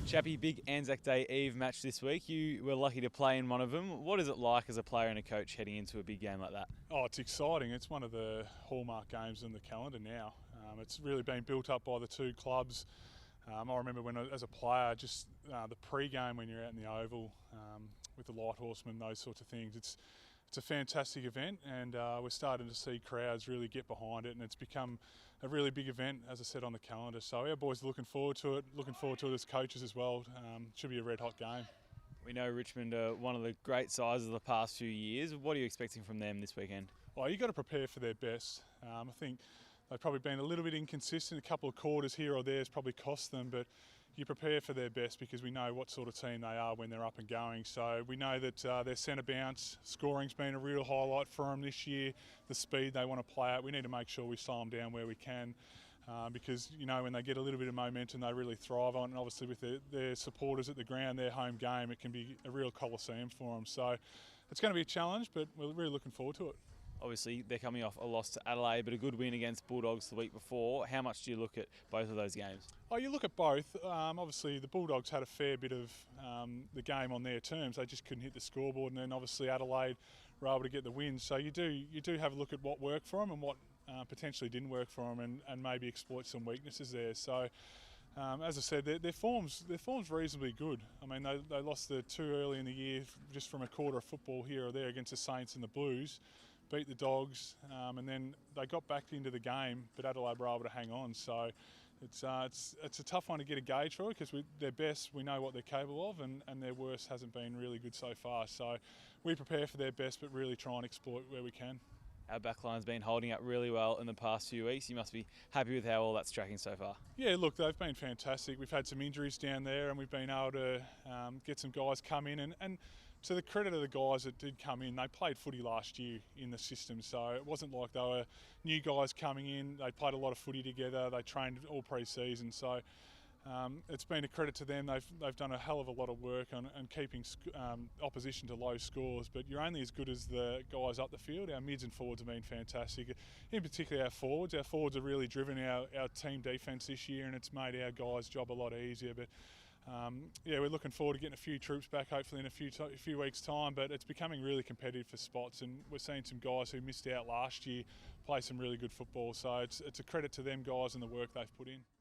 Chappy, big ANZAC Day Eve match this week. You were lucky to play in one of them. What is it like as a player and a coach heading into a big game like that? Oh, it's exciting. It's one of the hallmark games in the calendar now. It's really been built up by the two clubs. I remember when, as a player, just the pre-game when you're out in the Oval with the light horsemen, those sorts of things. It's a fantastic event, and we're starting to see crowds really get behind it, and it's become a really big event, as I said, on the calendar. So our boys are looking forward to it as coaches as well. Should be a red hot game. We know Richmond are one of the great sides of the past few years. What are you expecting from them this weekend? Well, you've got to prepare for their best. I think they've probably been a little bit inconsistent. A couple of quarters here or there has probably cost them, but you prepare for their best because we know what sort of team they are when they're up and going. So we know that their centre bounce scoring's been a real highlight for them this year. The speed they want to play at, we need to make sure we slow them down where we can. Because, you know, when they get a little bit of momentum, they really thrive on it. And obviously with their supporters at the ground, their home game, it can be a real coliseum for them. So it's going to be a challenge, but we're really looking forward to it. Obviously, they're coming off a loss to Adelaide, but a good win against Bulldogs the week before. How much do you look at both of those games? Oh, you look at both. Obviously, the Bulldogs had a fair bit of the game on their terms. They just couldn't hit the scoreboard, and then obviously Adelaide were able to get the win. So you do have a look at what worked for them and what potentially didn't work for them, and maybe exploit some weaknesses there. So, as I said, their form's reasonably good. I mean, they lost the two early in the year just from a quarter of football here or there against the Saints and the Blues. Beat the Dogs, and then they got back into the game, but Adelaide were able to hang on. So it's a tough one to get a gauge for, because their best, we know what they're capable of, and their worst hasn't been really good so far. So we prepare for their best, but really try and exploit where we can. Our backline's been holding up really well in the past few weeks. You must be happy with how all that's tracking so far. Yeah, look, they've been fantastic. We've had some injuries down there, and we've been able to get some guys come in. And to the credit of the guys that did come in, they played footy last year in the system. So it wasn't like they were new guys coming in. They played a lot of footy together. They trained all pre-season. So it's been a credit to them. They've done a hell of a lot of work on keeping opposition to low scores, but you're only as good as the guys up the field. Our mids and forwards have been fantastic, in particular our forwards. Our forwards have really driven our team defence this year, and it's made our guys' job a lot easier. But yeah, we're looking forward to getting a few troops back, hopefully in a few weeks' time. But it's becoming really competitive for spots, and we're seeing some guys who missed out last year play some really good football. So it's a credit to them guys and the work they've put in.